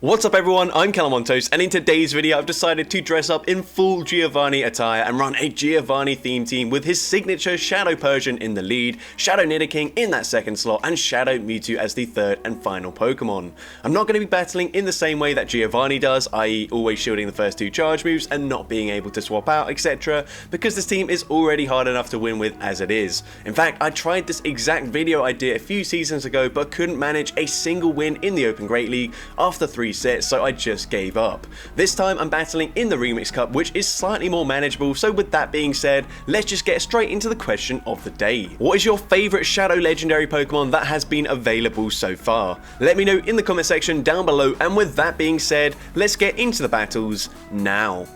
What's up everyone, I'm CallumOnToast, and in today's video I've decided to dress up in full Giovanni attire and run a Giovanni themed team with his signature Shadow Persian in the lead, Shadow Nidoking in that second slot, and Shadow Mewtwo as the third and final Pokemon. I'm not going to be battling in the same way that Giovanni does, i.e. always shielding the first two charge moves and not being able to swap out, etc, because this team is already hard enough to win with as it is. In fact, I tried this exact video idea a few seasons ago but couldn't manage a single win in the Open Great League after 3 sets, so I just gave up. This time I'm battling in the Remix Cup, which is slightly more manageable, so with that being said, let's just get straight into the question of the day. What is your favourite Shadow Legendary Pokemon that has been available so far? Let me know in the comment section down below, and with that being said, let's get into the battles now.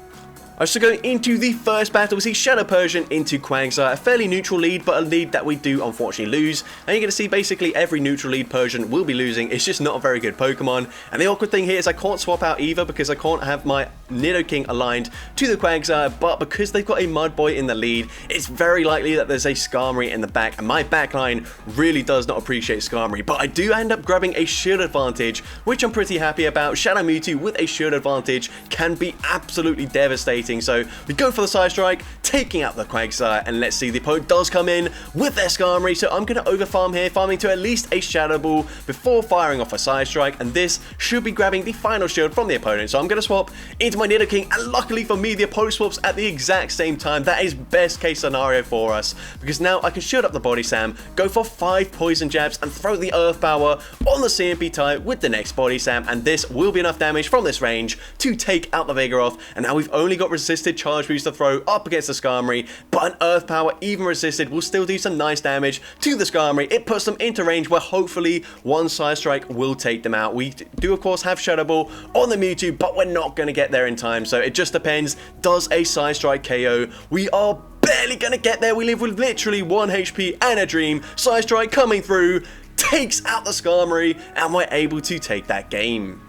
So going into the first battle, we see Shadow Persian into Quagsire, a fairly neutral lead, but a lead that we do unfortunately lose. And you're going to see basically every neutral lead Persian will be losing. It's just not a very good Pokemon. And the awkward thing here is I can't swap out either because I can't have my Nidoking aligned to the Quagsire, but because they've got a Mudboy in the lead, it's very likely that there's a Skarmory in the back, and my backline really does not appreciate Skarmory, but I do end up grabbing a shield advantage, which I'm pretty happy about. Shadow Mewtwo with a shield advantage can be absolutely devastating. So we go for the Side Strike, taking out the Quagsire, and let's see, the opponent does come in with their Skarmory, so I'm going to overfarm here, farming to at least a Shadow Ball before firing off a Side Strike, and this should be grabbing the final shield from the opponent. So I'm going to swap into my Nidoking, and luckily for me, the opponent swaps at the exact same time. That is best case scenario for us, because now I can shield up the Body Slam, go for 5 Poison Jabs, and throw the Earth Power on the CMP type with the next Body Slam, and this will be enough damage from this range to take out the Vigoroth. And now we've only got resisted charge moves to throw up against the Skarmory, but an Earth Power, even resisted, will still do some nice damage to the Skarmory. It puts them into range where hopefully one Side Strike will take them out. We do of course have Shadow Ball on the Mewtwo, but we're not going to get there in time, so it just depends. Does a Side Strike KO? We are barely going to get there. We live with literally 1 HP and a dream. Side Strike coming through, takes out the Skarmory, and we're able to take that game.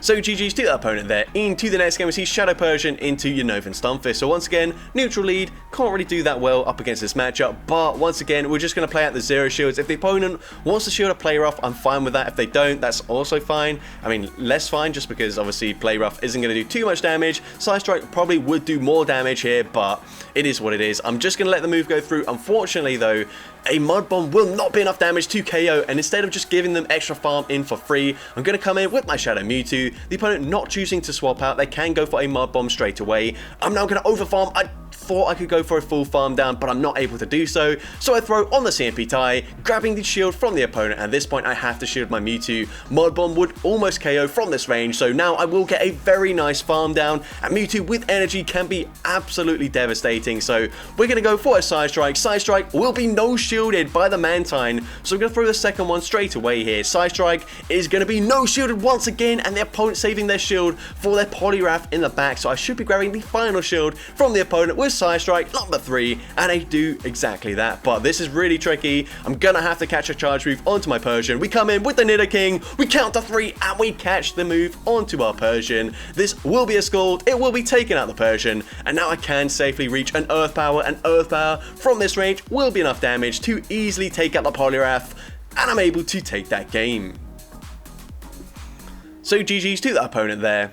So GG's to that opponent there. Into the next game, we see Shadow Persian into Unova Stunfisk. So once again, neutral lead, can't really do that well up against this matchup, but once again, we're just going to play out the zero shields. If the opponent wants to shield a Play Rough, I'm fine with that. If they don't, that's also fine. I mean, less fine, just because obviously Play Rough isn't going to do too much damage. Side Strike probably would do more damage here, but it is what it is. I'm just going to let the move go through. Unfortunately though, a Mud Bomb will not be enough damage to KO, and instead of just giving them extra farm in for free, I'm going to come in with my Shadow Mewtwo. The opponent not choosing to swap out, they can go for a Mud Bomb straight away. I'm now going to overfarm. I thought I could go for a full farm down, but I'm not able to do so, so I throw on the CMP tie, grabbing the shield from the opponent. At this point I have to shield my Mewtwo. Mud Bomb would almost KO from this range, so now I will get a very nice farm down, and Mewtwo with energy can be absolutely devastating, so we're going to go for a Side Strike. Side Strike will be no shielded by the Mantine, so I'm going to throw the second one straight away here. Side Strike is going to be no shielded once again, and the opponent saving their shield for their Poliwrath in the back, so I should be grabbing the final shield from the opponent with Side Strike number 3, and I do exactly that. But this is really tricky. I'm gonna have to catch a charge move onto my Persian. We come in with the Nidoking, we count to 3, and we catch the move onto our Persian. This will be a Scald, it will be taking out the Persian, and now I can safely reach an Earth Power. An Earth Power from this range will be enough damage to easily take out the Poliwrath, and I'm able to take that game. So GG's to that opponent there.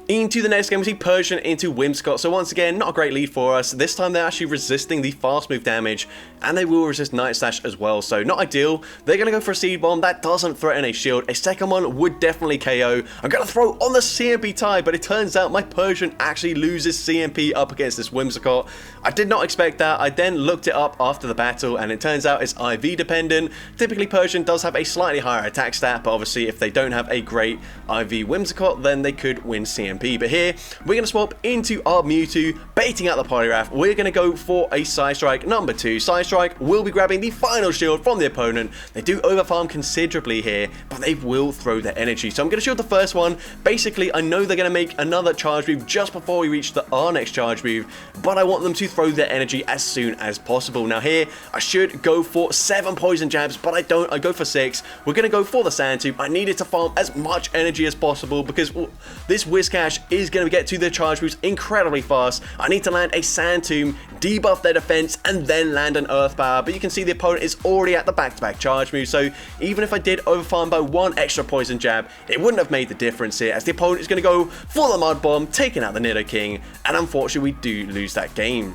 Into the next game, we see Persian into Whimsicott. So once again, not a great lead for us. This time they're actually resisting the fast move damage, and they will resist Night Slash as well, so not ideal. They're going to go for a Seed Bomb. That doesn't threaten a shield. A second one would definitely KO. I'm going to throw on the CMP tie, but it turns out my Persian actually loses CMP up against this Whimsicott. I did not expect that. I then looked it up after the battle, and it turns out it's IV dependent. Typically Persian does have a slightly higher attack stat, but obviously if they don't have a great IV Whimsicott, then they could win CMP. But here, we're going to swap into our Mewtwo, baiting out the Poliwrath. We're going to go for a Side Strike number 2. Side Strike will be grabbing the final shield from the opponent. They do overfarm considerably here, but they will throw their energy. So I'm going to shield the first one. Basically, I know they're going to make another charge move just before we reach our next charge move, but I want them to throw their energy as soon as possible. Now here, I should go for 7 Poison Jabs, but I don't. I go for 6. We're going to go for the Sand Tube. I needed to farm as much energy as possible because this Whiscash Sash is going to get to the charge boost incredibly fast. I need to land a Sand Tomb, debuff their defense, and then land an Earth Power. But you can see the opponent is already at the back-to-back charge move, so even if I did overfarm by one extra poison jab, it wouldn't have made the difference here, as the opponent is going to go for the Mud Bomb, taking out the Nidoking, and unfortunately we do lose that game.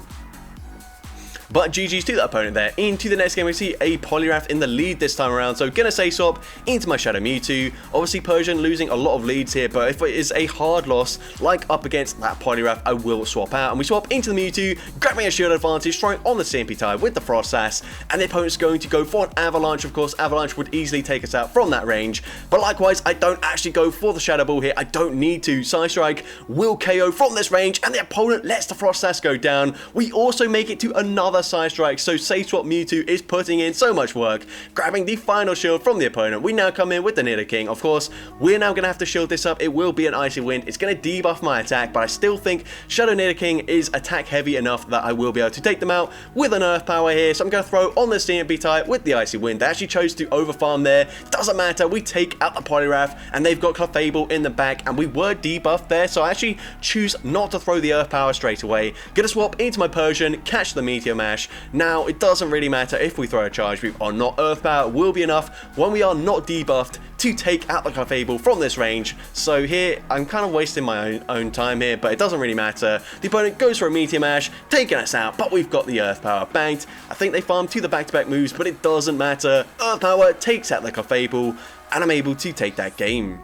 But GG's to that opponent there. Into the next game, we see a Poliwrath in the lead this time around. So gonna say swap into my Shadow Mewtwo. Obviously Persian losing a lot of leads here, but if it is a hard loss, like up against that Poliwrath, I will swap out. And we swap into the Mewtwo, grabbing a shield advantage, throwing on the CMP type with the Frost Sash. And the opponent's going to go for an Avalanche. Of course, Avalanche would easily take us out from that range. But likewise, I don't actually go for the Shadow Ball here. I don't need to. Side Strike will KO from this range, and the opponent lets the Frost Sash go down. We also make it to another Side Strike, so Safe Swap Mewtwo is putting in so much work, grabbing the final shield from the opponent. We now come in with the Nidoking. Of course, we're now going to have to shield this up. It will be an Icy Wind. It's going to debuff my attack, but I still think Shadow Nidoking is attack heavy enough that I will be able to take them out with an Earth Power here. So I'm going to throw on the CMP type with the Icy Wind. They actually chose to overfarm there. Doesn't matter. We take out the Poliwrath, and they've got Clefable in the back, and we were debuffed there, so I actually choose not to throw the Earth Power straight away. Gonna swap into my Persian, catch the Meteor Mash. Now, it doesn't really matter if we throw a charge move or not. Earth Power will be enough when we are not debuffed to take out the Clefable from this range. So here, I'm kind of wasting my own time here, but it doesn't really matter. The opponent goes for a Meteor Mash, taking us out, but we've got the Earth Power banked. I think they farm to the back-to-back moves, but it doesn't matter. Earth Power takes out the Clefable, and I'm able to take that game.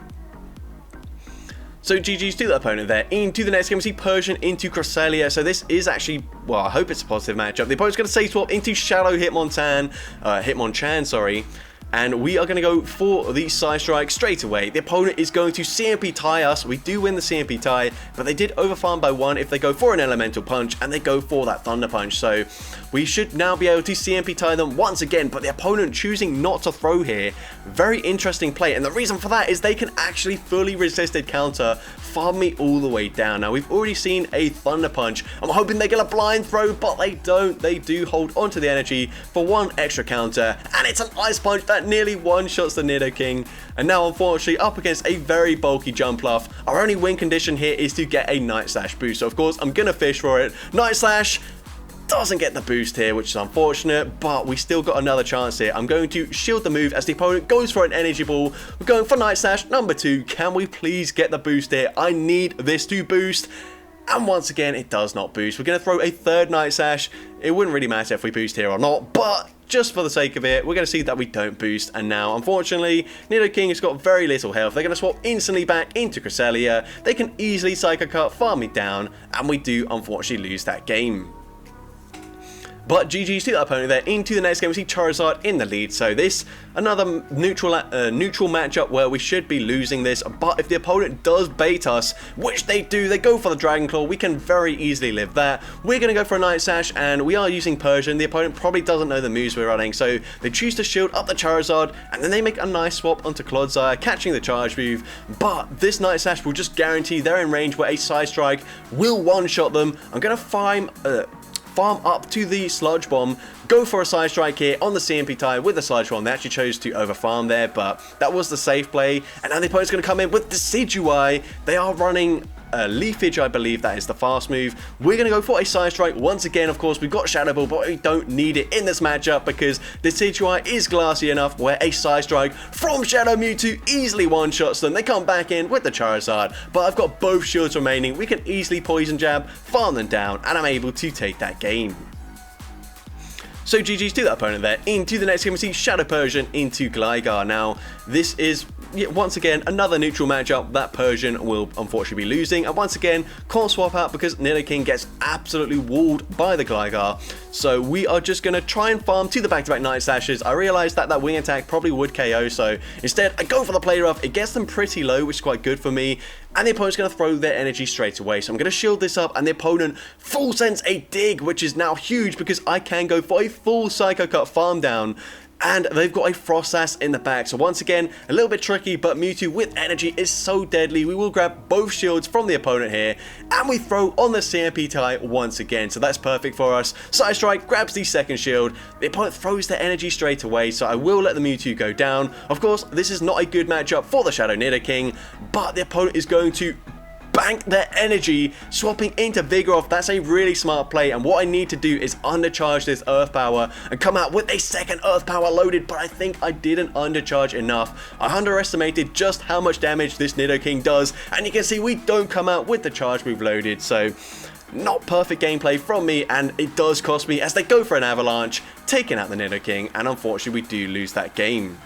So GG's to the opponent there. Into the next game, we see Persian into Cresselia. So this is actually, well, I hope it's a positive matchup. The opponent's going to Safe Swap into Shadow Hitmonchan, sorry. And we are going to go for the Side Strike straight away. The opponent is going to CMP tie us. We do win the CMP tie, but they did overfarm by one if they go for an Elemental Punch, and they go for that Thunder Punch. So we should now be able to CMP tie them once again, but the opponent choosing not to throw here. Very interesting play, and the reason for that is they can actually fully resisted counter, farm me all the way down. Now, we've already seen a Thunder Punch. I'm hoping they get a blind throw, but they don't. They do hold onto the energy for one extra counter, and it's an Ice Punch that nearly one-shots the Nidoking. And now, unfortunately, up against a very bulky Jumpluff, our only win condition here is to get a Night Slash boost. So, of course, I'm going to fish for it. Night Slash doesn't get the boost here, which is unfortunate, but we still got another chance here. I'm going to shield the move as the opponent goes for an Energy Ball. We're going for Night Slash number 2. Can we please get the boost here? I need this to boost. And once again, it does not boost. We're going to throw a third Night Slash. It wouldn't really matter if we boost here or not, but just for the sake of it, we're going to see that we don't boost. And now, unfortunately, Nidoking has got very little health. They're going to swap instantly back into Cresselia. They can easily Psycho Cut, farm me down, and we do unfortunately lose that game. But GG's to that opponent there. Into the next game, we see Charizard in the lead. So this, another neutral matchup where we should be losing this. But if the opponent does bait us, which they do, they go for the Dragon Claw, we can very easily live that. We're going to go for a Night Sash, and we are using Persian. The opponent probably doesn't know the moves we're running, so they choose to shield up the Charizard, and then they make a nice swap onto Clodsire, catching the charge move. But this Night Sash will just guarantee they're in range where a Side Strike will one-shot them. I'm going to farm up to the Sludge Bomb, go for a Side Strike here on the CMP tie with the Sludge Bomb. They actually chose to overfarm there, but that was the safe play. And now the opponent's going to come in with Decidueye. They are running Leafage, I believe that is the fast move. We're going to go for a Side Strike once again. Of course, we've got Shadow Ball, but we don't need it in this matchup because Decidueye is glassy enough where a Side Strike from Shadow Mewtwo easily one-shots them. They come back in with the Charizard, but I've got both shields remaining. We can easily Poison Jab, farm them down, and I'm able to take that game. So GG's to that opponent there. Into the next game, we see Shadow Persian into Gligar. Now, this is, once again, another neutral matchup that Persian will unfortunately be losing. And once again, can't swap out because Nidoking gets absolutely walled by the Gligar. So we are just going to try and farm to the back-to-back Night Slashes. I realized that that wing attack probably would KO, so instead I go for the Play Rough. It gets them pretty low, which is quite good for me. And the opponent's going to throw their energy straight away. So I'm going to shield this up, and the opponent full sends a Dig, which is now huge because I can go for a full Psycho Cut farm down. And they've got a Frost Sash in the back. So once again, a little bit tricky, but Mewtwo with energy is so deadly. We will grab both shields from the opponent here, and we throw on the CMP tie once again. So that's perfect for us. Side Strike grabs the second shield. The opponent throws their energy straight away, so I will let the Mewtwo go down. Of course, this is not a good matchup for the Shadow Nidoking, but the opponent is going to bank their energy, swapping into Vigoroth. That's a really smart play, and what I need to do is undercharge this Earth Power and come out with a second Earth Power loaded, but I think I didn't undercharge enough. I underestimated just how much damage this Nidoking does, and you can see we don't come out with the charge move loaded, so not perfect gameplay from me, and it does cost me as they go for an Avalanche, taking out the Nidoking, and unfortunately we do lose that game.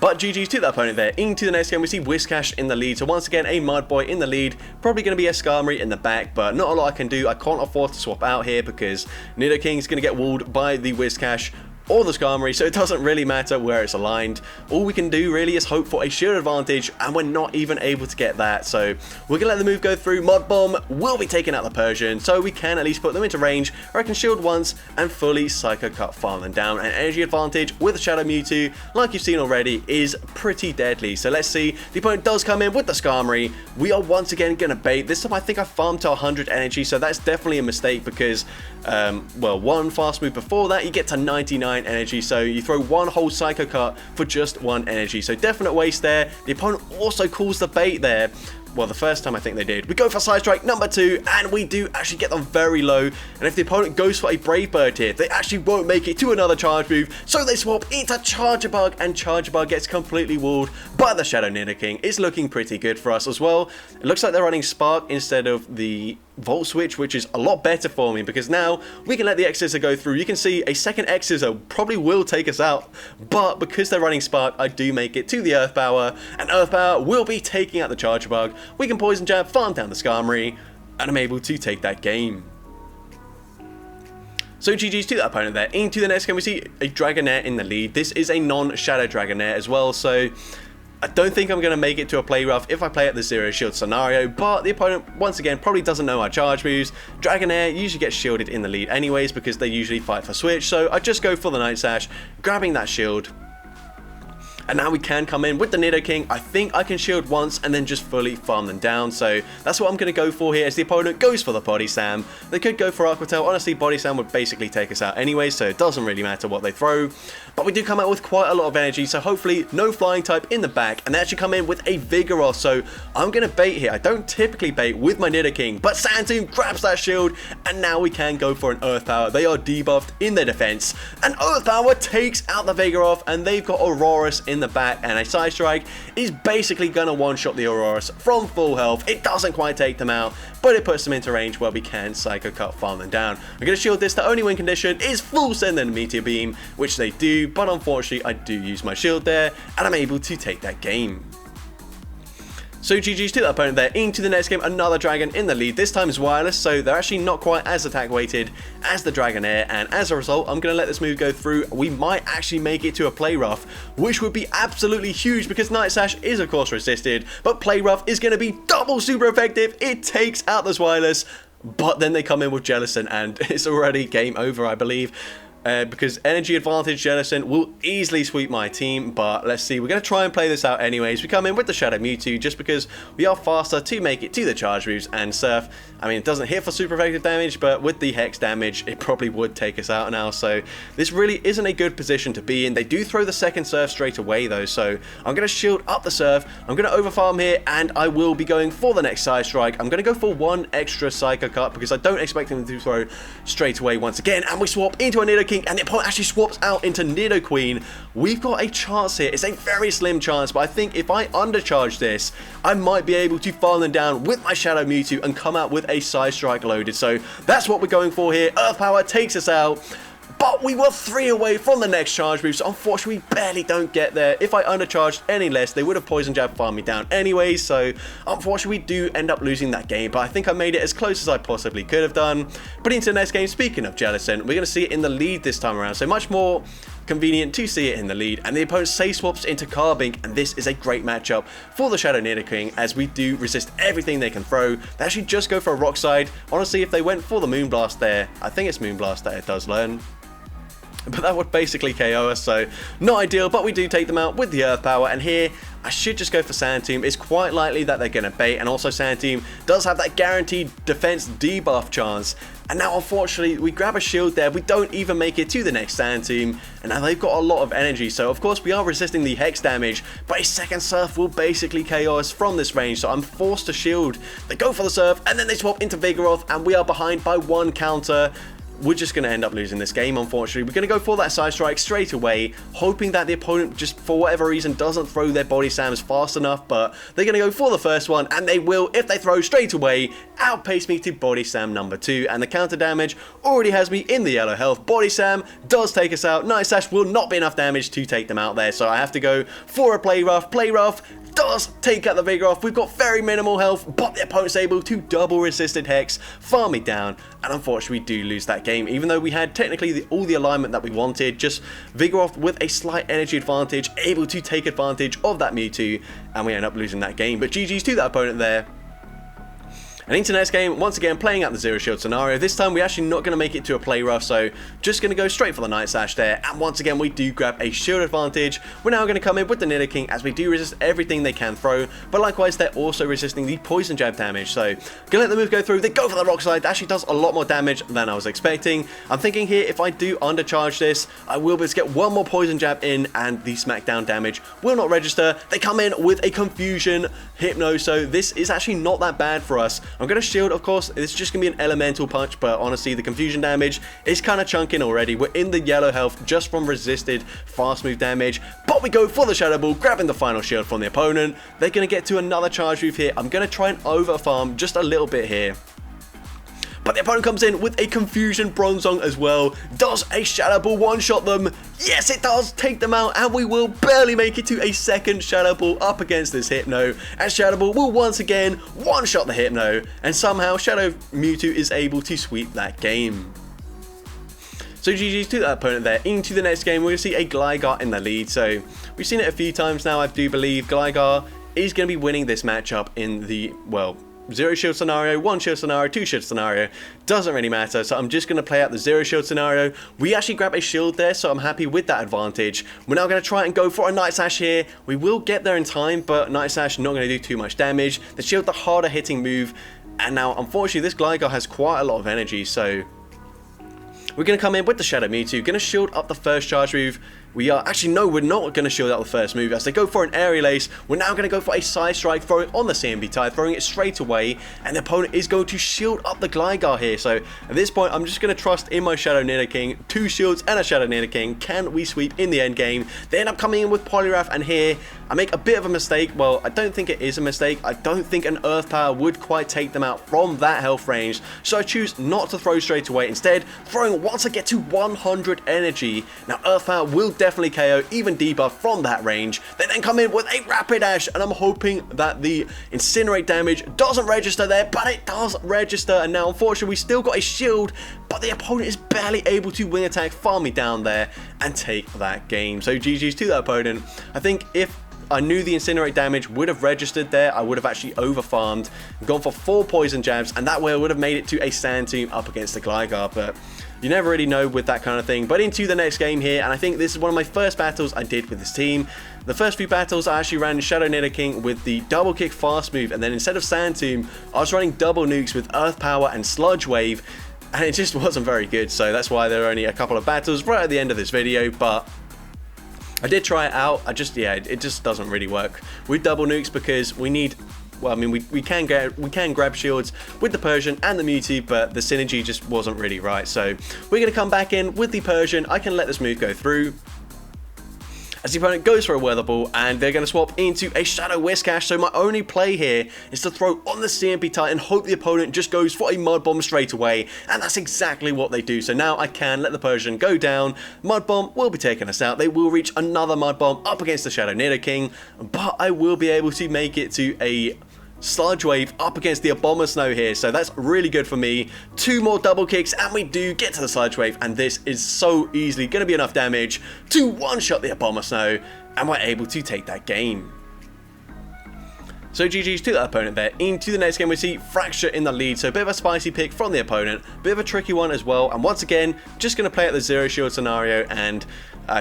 But GG's to that opponent there. Into the next game, we see Whiscash in the lead. So once again, a Mud Boy in the lead. Probably going to be a Skarmory in the back, but not a lot I can do. I can't afford to swap out here because Nidoking is going to get walled by the Whiscash or the Skarmory, so it doesn't really matter where it's aligned. All we can do really is hope for a shield advantage, and we're not even able to get that, so we're gonna let the move go through. Mud Bomb will be taking out the Persian, so we can at least put them into range, or I can shield once and fully Psycho Cut farm them down. An energy advantage with Shadow Mewtwo, like you've seen already, is pretty deadly. So let's see, the opponent does come in with the Skarmory. We are once again gonna bait. This time I think I farmed to 100 energy, so that's definitely a mistake because, well, one fast move before that, you get to 99 energy, so you throw one whole Psycho Cut for just 1 energy, so definite waste there. The opponent also calls the bait there. Well, the first time I think they did. We go for Side Strike number 2, and we do actually get them very low. And if the opponent goes for a Brave Bird here, they actually won't make it to another charge move. So they swap into Charger Bug, and Charger Bug gets completely walled by the Shadow Nidoking. It's looking pretty good for us as well. It looks like they're running Spark instead of the Volt Switch, which is a lot better for me because now we can let the X-Scissor go through. You can see a second X-Scissor probably will take us out, but because they're running Spark, I do make it to the Earth Power, and Earth Power will be taking out the Charger Bug. We can Poison Jab, farm down the Skarmory, and I'm able to take that game. So GG's to that opponent there. Into the next game, we see a Dragonair in the lead. This is a non-Shadow Dragonair as well, so I don't think I'm going to make it to a play rough if I play at the Zero Shield scenario, but the opponent, once again, probably doesn't know our charge moves. Dragonair usually gets shielded in the lead anyways because they usually fight for Switch, so I just go for the Night Sash, grabbing that shield. And now we can come in with the Nidoking. I think I can shield once and then just fully farm them down. So that's what I'm going to go for here as the opponent goes for the Body Slam. They could go for Aqua Tail. Honestly, Body Slam would basically take us out anyway, so it doesn't really matter what they throw. But we do come out with quite a lot of energy, so hopefully no Flying type in the back. And they actually come in with a Vigoroth, so I'm going to bait here. I don't typically bait with my Nidoking, but Santoon grabs that shield, and now we can go for an Earth Power. They are debuffed in their defense. And Earth Power takes out the Vigoroth, and they've got Auroras in the back, and a Side Strike is basically going to one-shot the Auroras from full health. It doesn't quite take them out, but it puts them into range where we can Psycho Cut farm them down. I'm going to shield this. The only win condition is full send and Meteor Beam, which they do, but unfortunately I do use my shield there, and I'm able to take that game. So GG's to that opponent there. Into the next game, another Dragon in the lead. This time is wireless, so they're actually not quite as attack weighted as the Dragonair, and as a result, I'm going to let this move go through. We might actually make it to a Play Rough, which would be absolutely huge because Night Sash is of course resisted, but Play Rough is going to be double super effective. It takes out this wireless, but then they come in with Jellicent, and it's already game over, I believe. Because energy advantage Jellicent will easily sweep my team, but let's see, we're going to try and play this out anyways. We come in with the Shadow Mewtwo just because we are faster to make it to the charge moves, and Surf, I mean, it doesn't hit for super effective damage, but with the Hex damage, it probably would take us out now, so this really isn't a good position to be in. They do throw the second Surf straight away though, so I'm going to shield up the Surf, I'm going to overfarm here, and I will be going for the next Side Strike. I'm going to go for one extra Psycho Cut because I don't expect him to throw straight away once again, and we swap into a Nidoking, and the opponent actually swaps out into Nidoqueen. We've got a chance here. It's a very slim chance, but I think if I undercharge this, I might be able to farm them down with my Shadow Mewtwo and come out with a Side Strike loaded. So that's what we're going for here. Earth Power takes us out, but we were 3 away from the next charge move, so unfortunately we barely don't get there. If I undercharged any less, they would have Poison Jab farmed me down anyway, so unfortunately we do end up losing that game, but I think I made it as close as I possibly could have done. But into the next game, speaking of Jellicent, we're going to see it in the lead this time around, so much more convenient to see it in the lead, and the opponent Safe swaps into Carbink, and this is a great matchup for the Shadow Nidoking as we do resist everything they can throw. They actually just go for a Rock Slide. Honestly, if they went for the Moonblast there, I think it's Moonblast that it does learn, but that would basically KO us, so not ideal, but we do take them out with the Earth Power, and here I should just go for Sand Tomb. It's quite likely that they're going to bait, and also Sand Tomb does have that guaranteed defense debuff chance. And now unfortunately we grab a shield there, we don't even make it to the next Sand Tomb, and now they've got a lot of energy, so of course we are resisting the hex damage, but a second surf will basically KO us from this range, so I'm forced to shield. They go for the surf, and then they swap into Vigoroth, and we are behind by 1 counter. We're just going to end up losing this game, unfortunately. We're going to go for that side strike straight away, hoping that the opponent just, for whatever reason, doesn't throw their body slams fast enough, but they're going to go for the first one, and they will, if they throw straight away, outpace me to body slam number 2, and the counter damage already has me in the yellow health. Body slam does take us out. Night Slash will not be enough damage to take them out there, so I have to go for a Play Rough. Play Rough does take out the Vigoroth. We've got very minimal health, but the opponent's able to double resisted hex, farm me down, and unfortunately we do lose that game, even though we had technically all the alignment that we wanted. Just Vigoroth with a slight energy advantage, able to take advantage of that Mewtwo, and we end up losing that game. But GG's to that opponent there. And into next game, once again playing out the zero shield scenario. This time we're actually not going to make it to a Play Rough, so just going to go straight for the Night Slash there. And once again we do grab a shield advantage. We're now going to come in with the Nidoking, as we do resist everything they can throw, but likewise they're also resisting the poison jab damage. So gonna let the move go through. They go for the Rock Slide. That actually does a lot more damage than I was expecting. I'm thinking here, if I do undercharge this, I will be able to get one more poison jab in, and the smackdown damage will not register. They come in with a Confusion Hypno, so this is actually not that bad for us. I'm going to shield, of course. It's just going to be an elemental punch, but honestly, the confusion damage is kind of chunking already. We're in the yellow health just from resisted fast move damage, but we go for the Shadow Ball, grabbing the final shield from the opponent. They're going to get to another charge move here. I'm going to try and over farm just a little bit here. But the opponent comes in with a Confusion Bronzong as well. Does a Shadow Ball one-shot them? Yes, it does take them out, and we will barely make it to a second Shadow Ball up against this Hypno. And Shadow Ball will once again one-shot the Hypno, and somehow Shadow Mewtwo is able to sweep that game. So GG's to that opponent there. Into the next game, we're going to see a Gligar in the lead. So we've seen it a few times now, I do believe. Gligar is going to be winning this matchup in the, well, 0 shield scenario, 1 shield scenario, 2 shield scenario, doesn't really matter. So I'm just going to play out the 0 shield scenario. We actually grab a shield there, so I'm happy with that advantage. We're now going to try and go for a Night Slash here. We will get there in time, but Night Slash not going to do too much damage. The shield, the harder hitting move, and now unfortunately this Gligar has quite a lot of energy, so we're going to come in with the Shadow Mewtwo, going to shield up the first charge move. We are, actually no, we're not going to shield out the first move, as they go for an Aerial Ace. We're now going to go for a Side Strike, throwing on the CMB Tide, throwing it straight away, and the opponent is going to shield up the Gligar here. So at this point, I'm just going to trust in my Shadow Nidoking. 2 shields and a Shadow Nidoking. Can we sweep in the end game? They end up coming in with Poliwrath, and here I make a bit of a mistake. Well, I don't think it is a mistake. I don't think an Earth Power would quite take them out from that health range, so I choose not to throw straight away. Instead, throwing once I get to 100 energy. Now Earth Power will definitely KO, even debuff from that range. They then come in with a Rapidash, and I'm hoping that the Incinerate damage doesn't register there, but it does register. And now unfortunately we still got a shield, but the opponent is barely able to wing attack, farm me down there, and take that game. So GG's to that opponent. I think if I knew the Incinerate damage would have registered there, I would have actually over-farmed, gone for 4 poison jabs, and that way I would have made it to a Sand Tomb up against the Gligar, but you never really know with that kind of thing. But into the next game here, and I think this is one of my first battles I did with this team. The first few battles I actually ran Shadow Nidoking with the double kick fast move, and then instead of Sand Tomb, I was running double nukes with Earth Power and Sludge Wave, and it just wasn't very good. So that's why there are only a couple of battles right at the end of this video, but I did try it out. It just doesn't really work with double nukes, because we need, well, I mean, we can grab shields with the Persian and the Mewtwo, but the synergy just wasn't really right. So we're going to come back in with the Persian. I can let this move go through, as the opponent goes for a Weather Ball, and they're going to swap into a Shadow Whiscash. So my only play here is to throw on the CMP Tide and hope the opponent just goes for a Mud Bomb straight away, and that's exactly what they do. So now I can let the Persian go down. Mud Bomb will be taking us out. They will reach another Mud Bomb up against the Shadow Nidoking, but I will be able to make it to a Sludge Wave up against the Abomasnow here, so that's really good for me. 2 more double kicks, and we do get to the Sludge Wave, and this is so easily going to be enough damage to one-shot the Abomasnow, and we're able to take that game. So GG's to that opponent there. Into the next game, we see Fracture in the lead, so a bit of a spicy pick from the opponent, bit of a tricky one as well, and once again, just going to play out the 0 shield scenario, and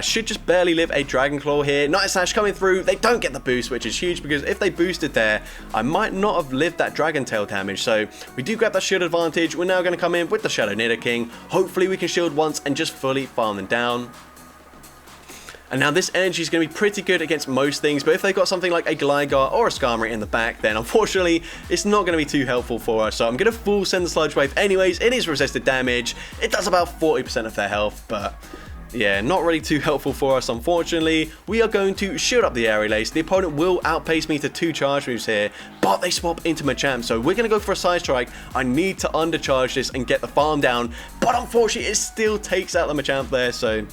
should just barely live a Dragon Claw here. Night Slash coming through. They don't get the boost, which is huge because if they boosted there, I might not have lived that Dragon Tail damage. So we do grab that shield advantage. We're now going to come in with the Shadow Nidoking. Hopefully we can shield once and just fully farm them down. And now this energy is going to be pretty good against most things, but if they've got something like a Gligar or a Skarmory in the back, then unfortunately it's not going to be too helpful for us. So I'm going to full send the Sludge Wave anyways. It is resisted damage. It does about 40% of their health, but yeah, not really too helpful for us, unfortunately. We are going to shield up the Aerial Ace. The opponent will outpace me to 2 charge moves here, but they swap into Machamp, so we're going to go for a Side Strike. I need to undercharge this and get the farm down, but unfortunately it still takes out the Machamp there, so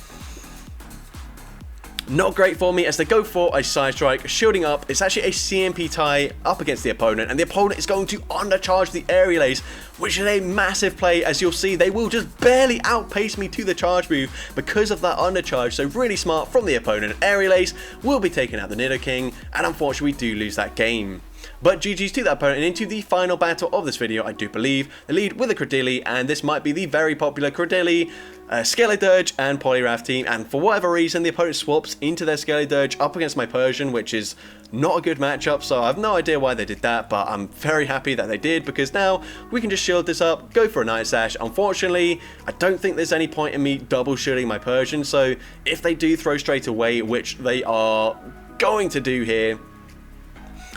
not great for me as they go for a Side Strike, shielding up. It's actually a CMP tie up against the opponent, and the opponent is going to undercharge the Aerial Ace, which is a massive play. As you'll see, they will just barely outpace me to the charge move because of that undercharge, so really smart from the opponent. Aerial Ace will be taking out the Nidoking, and unfortunately we do lose that game. But GG's to that opponent, and into the final battle of this video, I do believe. The lead with a Credilli, and this might be the very popular Credilli, Skeledirge and Poliwrath team, and for whatever reason the opponent swaps into their Skeledirge up against my Persian, which is not a good matchup, so I have no idea why they did that, but I'm very happy that they did, because now we can just shield this up, go for a Night Slash. Unfortunately, I don't think there's any point in me double shielding my Persian, so if they do throw straight away, which they are going to do here,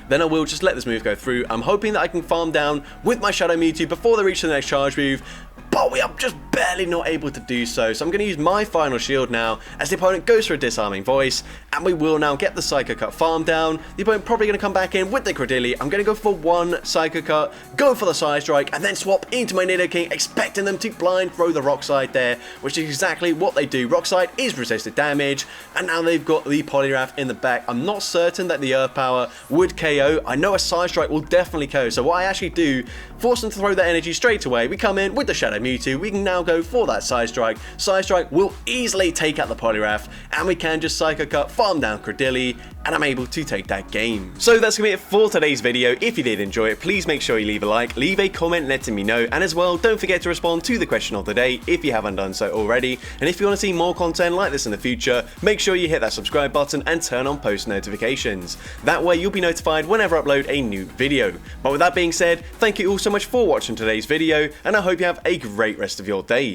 then I will just let this move go through. I'm hoping that I can farm down with my Shadow Mewtwo before they reach the next charge move, but we are just barely not able to do so. So I'm going to use my final shield now as the opponent goes for a Disarming Voice, and we will now get the Psycho Cut farm down. The opponent probably going to come back in with the Credilli. I'm going to go for one Psycho Cut, go for the Side Strike, and then swap into my Nidoking, expecting them to blind throw the Rock Slide there, which is exactly what they do. Rock Slide is resisted damage, and now they've got the Poliwrath in the back. I'm not certain that the Earth Power would KO. I know a Side Strike will definitely KO, so what I actually do, force them to throw that energy straight away. We come in with the Shadow Mewtwo. We can now go for that Side Strike. Side Strike will easily take out the Poliwrath, and we can just Psycho Cut, farm down Credilli, and I'm able to take that game. So that's going to be it for today's video. If you did enjoy it, please make sure you leave a like, leave a comment letting me know, and as well, don't forget to respond to the question of the day if you haven't done so already. And if you want to see more content like this in the future, make sure you hit that subscribe button and turn on post notifications. That way you'll be notified whenever I upload a new video. But with that being said, thank you all so much for watching today's video, and I hope you have a great rest of your day.